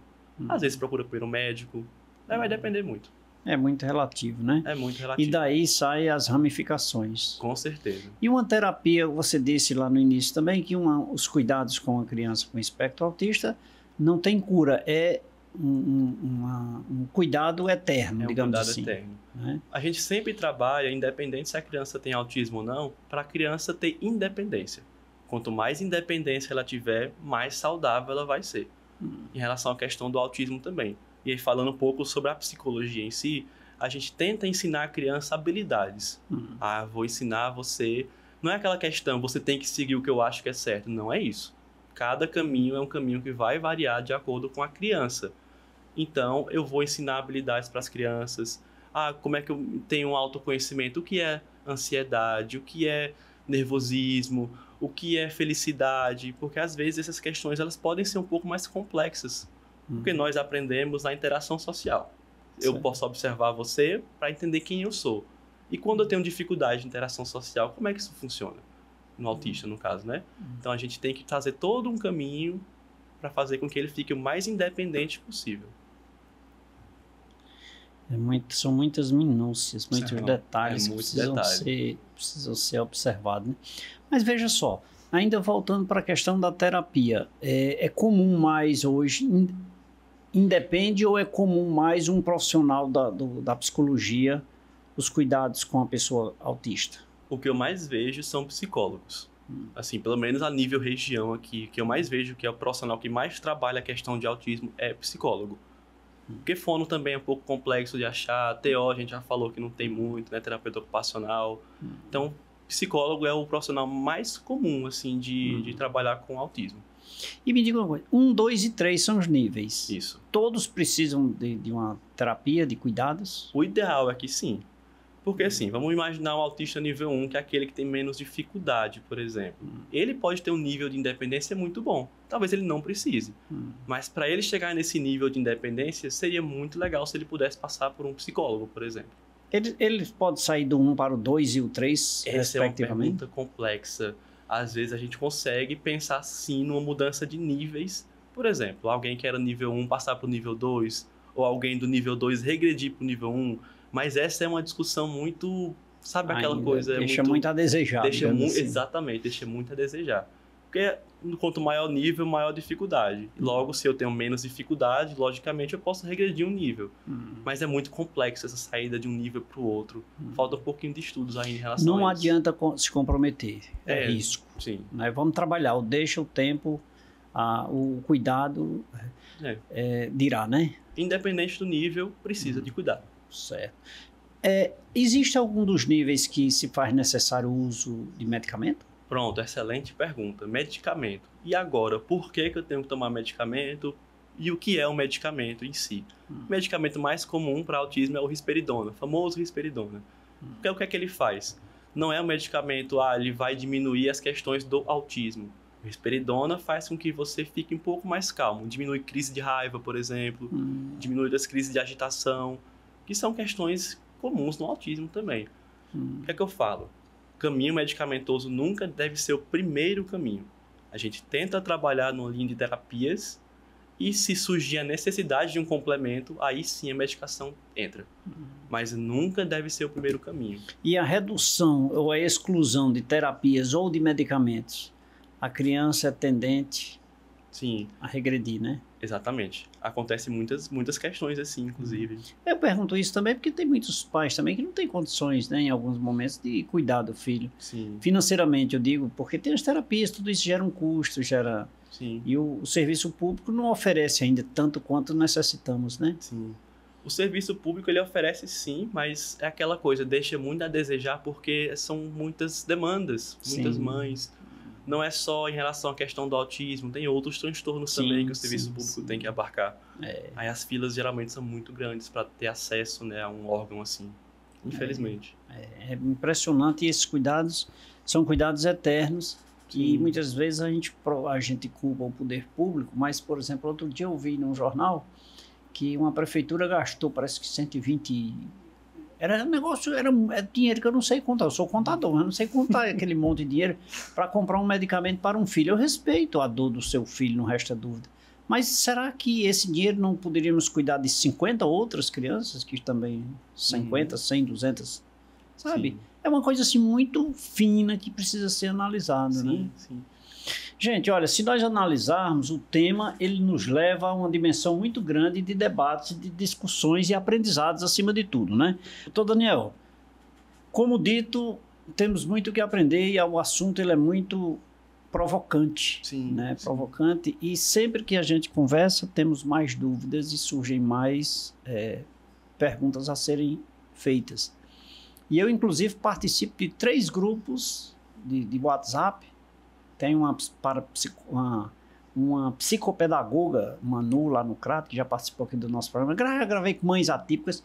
Às vezes procura primeiro o médico. Aí vai depender muito. É muito relativo, né? É muito relativo. E daí saem as ramificações. Com certeza. E uma terapia, você disse lá no início também, que os cuidados com a criança com espectro autista não tem cura. É um cuidado eterno, digamos assim. É um cuidado eterno. Né? A gente sempre trabalha, independente se a criança tem autismo ou não, para a criança ter independência. Quanto mais independência ela tiver, mais saudável ela vai ser. Em relação à questão do autismo também. E aí, falando um pouco sobre a psicologia em si, a gente tenta ensinar a criança habilidades. Vou ensinar você... Não é aquela questão, você tem que seguir o que eu acho que é certo. Não é isso. Cada caminho é um caminho que vai variar de acordo com a criança. Então, eu vou ensinar habilidades para as crianças. Como é que eu tenho um autoconhecimento? O que é ansiedade, o que é nervosismo, o que é felicidade, porque às vezes essas questões elas podem ser um pouco mais complexas, porque nós aprendemos na interação social. Eu posso observar você para entender quem eu sou. E quando eu tenho dificuldade de interação social, como é que isso funciona? No autista, no caso, né? Então a gente tem que fazer todo um caminho para fazer com que ele fique o mais independente possível. São muitas minúcias, muitos detalhes muito que precisam ser observados, né? Mas veja só, ainda voltando para a questão da terapia, é comum mais hoje, independe ou é comum mais um profissional da psicologia, os cuidados com a pessoa autista? O que eu mais vejo são psicólogos. Assim, pelo menos a nível região aqui, que eu mais vejo que é o profissional que mais trabalha a questão de autismo é psicólogo. Porque fono também é um pouco complexo de achar, TO a gente já falou que não tem muito, né, terapeuta ocupacional. Então, psicólogo é o profissional mais comum, assim, de trabalhar com autismo. E me diga uma coisa, 1, 2 e 3 são os níveis. Isso. Todos precisam de uma terapia, de cuidados? O ideal é que sim. Porque assim, vamos imaginar um autista nível 1, que é aquele que tem menos dificuldade, por exemplo. Ele pode ter um nível de independência muito bom. Talvez ele não precise. Mas para ele chegar nesse nível de independência, seria muito legal se ele pudesse passar por um psicólogo, por exemplo. Ele pode sair do 1 para o 2 e o 3, Essa é uma respectivamente? pergunta complexa. Às vezes a gente consegue pensar sim numa mudança de níveis. Por exemplo, alguém que era nível 1 passar para o nível 2, ou alguém do nível 2 regredir para o nível 1. Mas essa é uma discussão muito, sabe, aquela coisa... Deixa muito a desejar. Assim. Exatamente, deixa muito a desejar. Porque quanto maior nível, maior dificuldade. Logo, se eu tenho menos dificuldade, logicamente eu posso regredir um nível. Mas é muito complexo essa saída de um nível para o outro. Falta um pouquinho de estudos aí em relação a isso. Não adianta se comprometer, é risco. Sim. Né? Vamos trabalhar, deixa o tempo, o cuidado dirá, né? Independente do nível, precisa de cuidado. Certo. Existe algum dos níveis que se faz necessário o uso de medicamento? Pronto, excelente pergunta. Medicamento. E agora, por que eu tenho que tomar medicamento? E o que é o medicamento em si? O medicamento mais comum para autismo é o risperidona, o famoso risperidona. Porque o que é que ele faz? Não é um medicamento, ele vai diminuir as questões do autismo. O risperidona faz com que você fique um pouco mais calmo. Diminui crise de raiva, por exemplo. Diminui as crises de agitação, que são questões comuns no autismo também. O que é que eu falo? Caminho medicamentoso nunca deve ser o primeiro caminho. A gente tenta trabalhar numa linha de terapias e se surgir a necessidade de um complemento, aí sim a medicação entra. Mas nunca deve ser o primeiro caminho. E a redução ou a exclusão de terapias ou de medicamentos, a criança é tendente a regredir, né? Exatamente. Acontece muitas questões assim, inclusive. Eu pergunto isso também porque tem muitos pais também que não têm condições, né, em alguns momentos, de cuidar do filho. Sim. Financeiramente, eu digo, porque tem as terapias, tudo isso gera um custo, gera... Sim. E o serviço público não oferece ainda tanto quanto necessitamos, né? Sim. O serviço público, ele oferece sim, mas é aquela coisa, deixa muito a desejar porque são muitas demandas, muitas mães. Não é só em relação à questão do autismo, tem outros transtornos também que o serviço público tem que abarcar. Aí as filas geralmente são muito grandes para ter acesso, né, a um órgão assim, infelizmente. É impressionante, e esses cuidados são cuidados eternos. E muitas vezes a gente culpa o poder público, mas, por exemplo, outro dia eu vi num jornal que uma prefeitura gastou, parece que 120... Era dinheiro que eu não sei contar, eu sou contador, eu não sei contar aquele monte de dinheiro para comprar um medicamento para um filho. Eu respeito a dor do seu filho, não resta dúvida. Mas será que esse dinheiro não poderíamos cuidar de 50 outras crianças que também, 50, 100, 200, sabe? Sim. É uma coisa assim muito fina que precisa ser analisada, né? Sim. Gente, olha, se nós analisarmos o tema, ele nos leva a uma dimensão muito grande de debates, de discussões e aprendizados acima de tudo, né? Doutor Daniel, como dito, temos muito o que aprender e o assunto ele é muito provocante, né? Provocante, e sempre que a gente conversa temos mais dúvidas e surgem mais perguntas a serem feitas. E eu, inclusive, participo de 3 grupos de WhatsApp. Tem uma psicopedagoga, Manu, lá no Crato, que já participou aqui do nosso programa. Gravei com mães atípicas.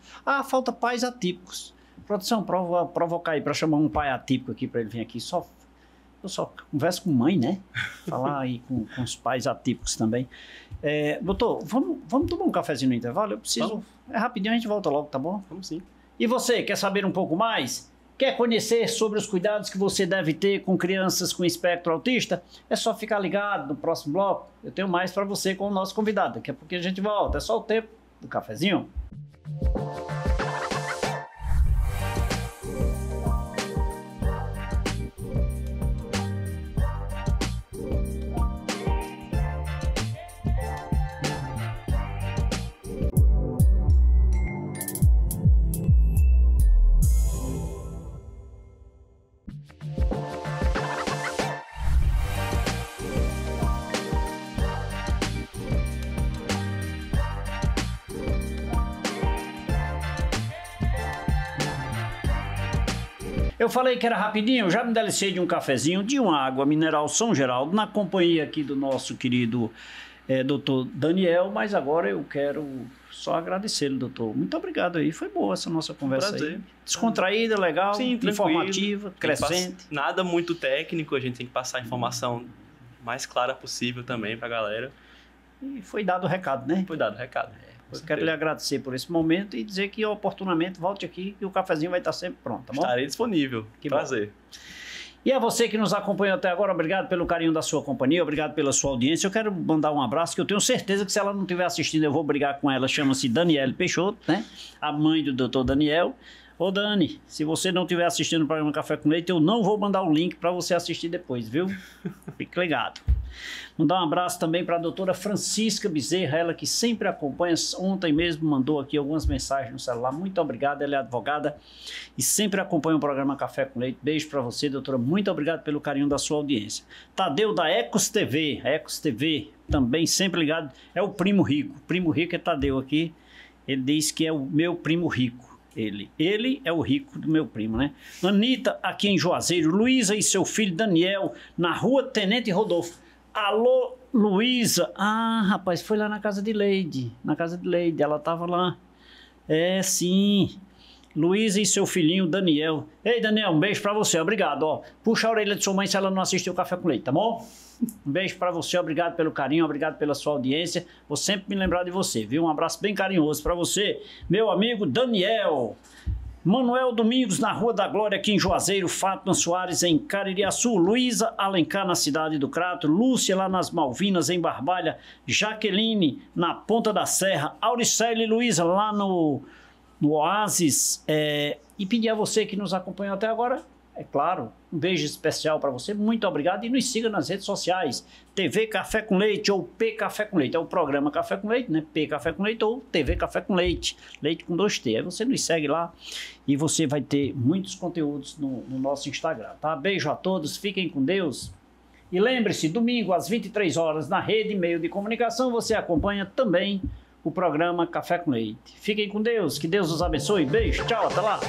Falta pais atípicos. Produção, provocar aí para chamar um pai atípico aqui para ele vir aqui. Eu só converso com mãe, né? Falar aí com os pais atípicos também. Doutor, vamos tomar um cafezinho no intervalo? Eu preciso. Vamos. É rapidinho, a gente volta logo, tá bom? Vamos sim. E você, quer saber um pouco mais? Quer conhecer sobre os cuidados que você deve ter com crianças com espectro autista? É só ficar ligado no próximo bloco. Eu tenho mais para você com o nosso convidado. Daqui a pouquinho a gente volta. É só o tempo do cafezinho. Eu falei que era rapidinho, já me delicei de um cafezinho, de uma água mineral São Geraldo, na companhia aqui do nosso querido doutor Daniel, mas agora eu quero só agradecê-lo, doutor. Muito obrigado aí, foi boa essa nossa conversa aí. Descontraída, legal, sim, informativa, crescente. Nada muito técnico, a gente tem que passar a informação mais clara possível também para a galera. E foi dado o recado, né? Foi dado o recado. Eu quero lhe agradecer por esse momento e dizer que oportunamente volte aqui e o cafezinho vai estar sempre pronto, tá bom? Estarei disponível. Que prazer. Bom. E a você que nos acompanhou até agora, obrigado pelo carinho da sua companhia, obrigado pela sua audiência. Eu quero mandar um abraço, que eu tenho certeza que se ela não estiver assistindo, eu vou brigar com ela. Chama-se Daniele Peixoto, né? A mãe do doutor Daniel. Ô Dani, se você não estiver assistindo o programa Café com Leite, eu não vou mandar o link para você assistir depois, viu? Fique ligado. Mandar um abraço também para a doutora Francisca Bezerra, ela que sempre acompanha, ontem mesmo mandou aqui algumas mensagens no celular. Muito obrigado, ela é advogada e sempre acompanha o programa Café com Leite. Beijo para você, doutora, muito obrigado pelo carinho da sua audiência. Tadeu da Ecos TV, também sempre ligado, é o primo rico. O primo rico é Tadeu aqui, ele diz que é o meu primo rico. Ele é o rico do meu primo, né? Anitta, aqui em Juazeiro. Luísa e seu filho Daniel, na rua Tenente Rodolfo. Alô, Luísa. Ah, rapaz, foi lá na casa de Leide. Na casa de Leide, ela tava lá. É, sim. Luísa e seu filhinho Daniel. Ei, Daniel, um beijo pra você, obrigado, ó. Puxa a orelha de sua mãe se ela não assistiu o Café com Leite, tá bom? Um beijo pra você, obrigado pelo carinho, obrigado pela sua audiência. Vou sempre me lembrar de você, viu? Um abraço bem carinhoso pra você, meu amigo Daniel. Manuel Domingos, na Rua da Glória, aqui em Juazeiro. Fátima Soares, em Caririaçu. Luísa Alencar, na Cidade do Crato. Lúcia, lá nas Malvinas, em Barbalha. Jaqueline, na Ponta da Serra. Auricele e Luísa, lá no Oasis. E pedir a você que nos acompanhou até agora, é claro, um beijo especial para você, muito obrigado e nos siga nas redes sociais, TV Café com Leite ou P Café com Leite, é o programa Café com Leite, né? P Café com Leite ou TV Café com Leite, leite com 2T, aí você nos segue lá e você vai ter muitos conteúdos no nosso Instagram, tá? Beijo a todos, fiquem com Deus e lembre-se, domingo às 23 horas na Rede Meio de Comunicação você acompanha também o programa Café com Leite. Fiquem com Deus, que Deus os abençoe, beijo, tchau, até lá!